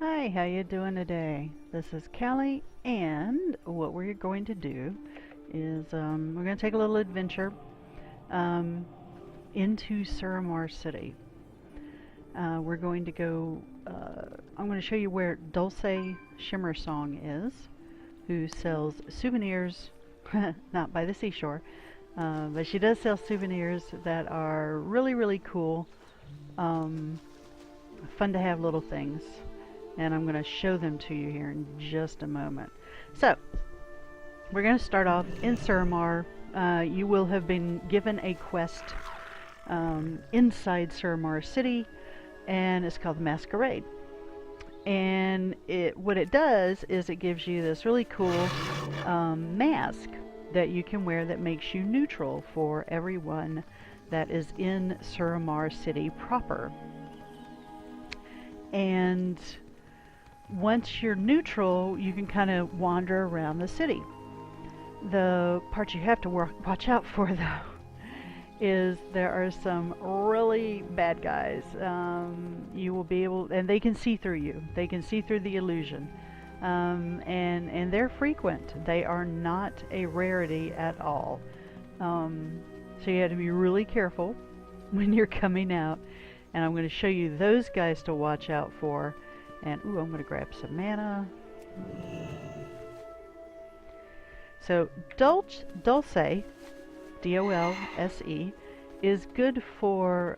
Hi, how you doing today? This is Callie, and what we're going to do is we're going to take a little adventure um, into Suramar City. We're going to go. I'm going to show you where Dolse Shimmersong is, who sells souvenirs, not by the seashore, but she does sell souvenirs that are really, really cool, um, fun to have little things. And I'm going to show them to you here in just a moment. So, we're going to start off in Suramar. You will have been given a quest inside Suramar City, and it's called Masquerade. And what it does is it gives you this really cool mask that you can wear that makes you neutral for everyone that is in Suramar City proper. And once you're neutral, you can kind of wander around the city. The part you have to watch out for, though, is there are some really bad guys. You will be able, and they can see through you. They can see through the illusion, and they're frequent. They are not a rarity at all. So you have to be really careful when you're coming out. And I'm going to show you those guys to watch out for. And, ooh, I'm going to grab some mana. So, Dolse, D-O-L-S-E, is good for,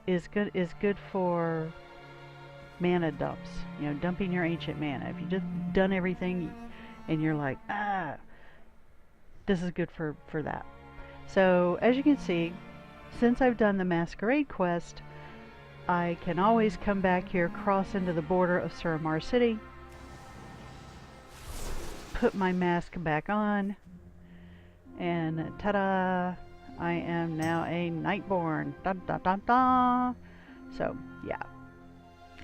is good for mana dumps. You know, dumping your ancient mana. If you just done everything and you're like, this is good for that. So, as you can see, since I've done the Masquerade quest, I can always come back here, cross into the border of Suramar City, put my mask back on, and ta-da! I am now a nightborne. Da da da da! So, yeah.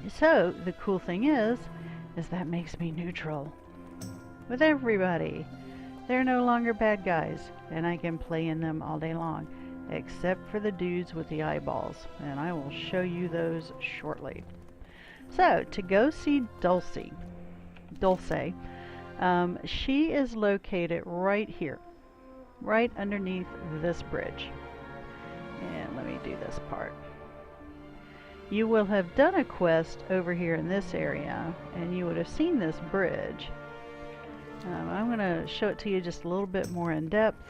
So, the cool thing is that makes me neutral with everybody. They're no longer bad guys, and I can play in them all day long. Except for the dudes with the eyeballs, and I will show you those shortly. So, to go see Dolse, she is located right here, right underneath this bridge. And let me do this part. You will have done a quest over here in this area, and you would have seen this bridge. I'm going to show it to you just a little bit more in depth.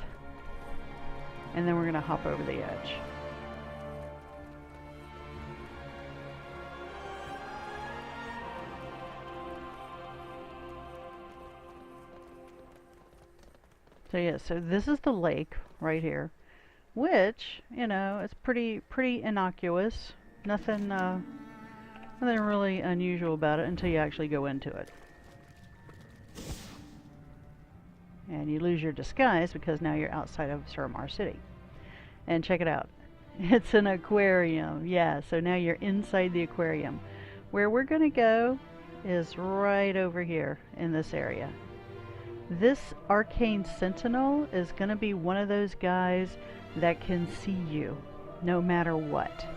And then we're going to hop over the edge. So yeah, so this is the lake right here, which, you know, it's pretty innocuous. Nothing really unusual about it until you actually go into it. And you lose your disguise because now you're outside of Suramar City. And check it out. It's an aquarium. Yeah, so now you're inside the aquarium. Where we're going to go is right over here in this area. This arcane sentinel is going to be one of those guys that can see you no matter what.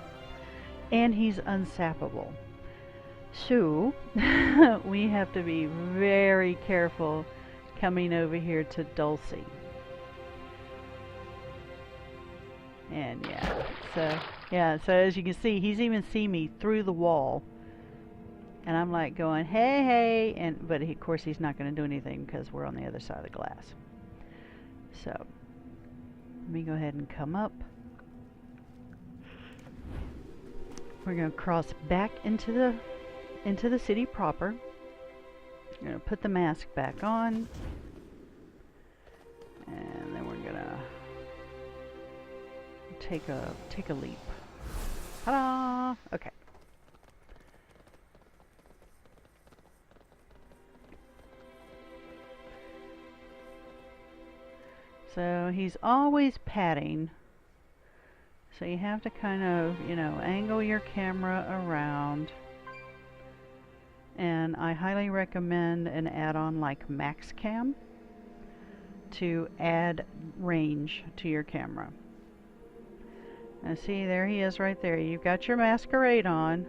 And he's unsappable. So, we have to be very careful coming over here to Dolse. And so as you can see, he's even seen me through the wall. And I'm like going, hey, but of course he's not going to do anything because we're on the other side of the glass. So, let me go ahead and come up. We're going to cross back into the city proper. I'm going to put the mask back on. And then we're going to take a leap. Ta-da! Okay. So he's always padding. So you have to kind of, you know, angle your camera around. And I highly recommend an add-on like MaxCam to add range to your camera. Now see, there he is right there. You've got your Masquerade on,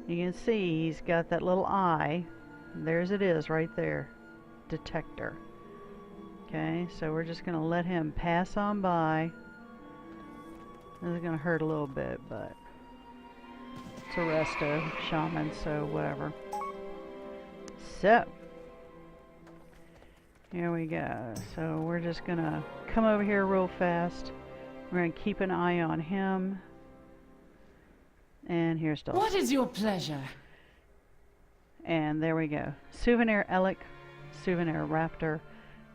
You can see he's got that little eye. There's it is right there. Detector. Okay, so we're just going to let him pass on by. This is going to hurt a little bit, but it's a resto shaman, so whatever. So, here we go. So we're just going to come over here real fast. We're going to keep an eye on him. And here's Dolse. What is your pleasure? And there we go. Souvenir Elec, Souvenir Raptor,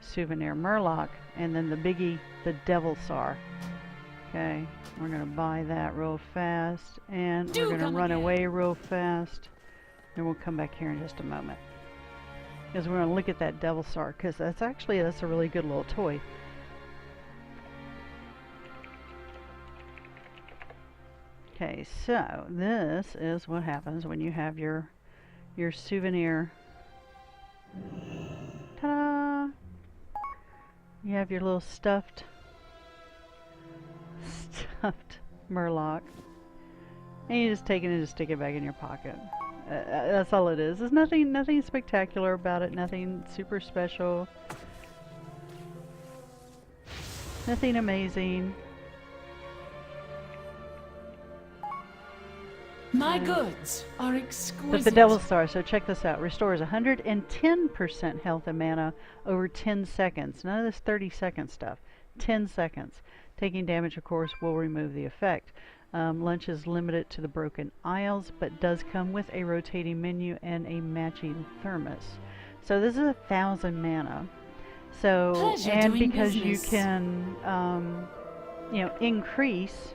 Souvenir Murloc, and then the biggie, the Devil Sar. Okay, we're going to buy that real fast, and we're going to run away real fast. And we'll come back here in just a moment. Because we're going to look at that Devil Sar, because that's a really good little toy. Okay, so this is what happens when you have your souvenir. Ta-da! You have your little stuffed Murloc, and you just take it and just stick it back in your pocket. That's all it is. There's nothing spectacular about it. Nothing super special. Nothing amazing. My goods are exquisite. But the Devil Star, so check this out. Restores 110% health and mana over 10 seconds. None of this 30-second stuff. 10 seconds. Taking damage, of course, will remove the effect. Lunch is limited to the Broken Isles, but does come with a rotating menu and a matching thermos. So this is 1,000 mana. So, Pleasure and doing because business. you can, increase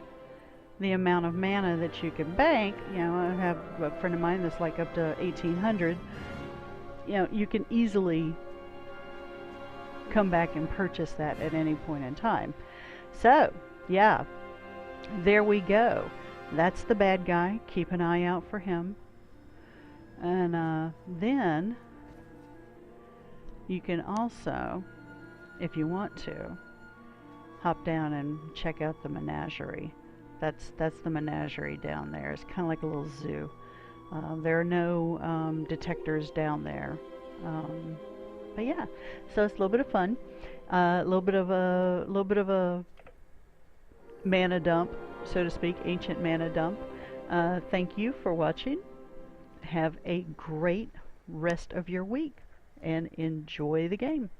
the amount of mana that you can bank. I have a friend of mine that's like up to 1,800. You can easily come back and purchase that at any point in time. So, yeah, there we go. That's the bad guy. Keep an eye out for him. And then you can also, if you want to, hop down and check out the menagerie. That's the menagerie down there. It's kind of like a little zoo. There are no detectors down there. But yeah, so it's a little bit of fun. A little bit of a mana dump, so to speak, ancient mana dump. Thank you for watching. Have a great rest of your week and enjoy the game.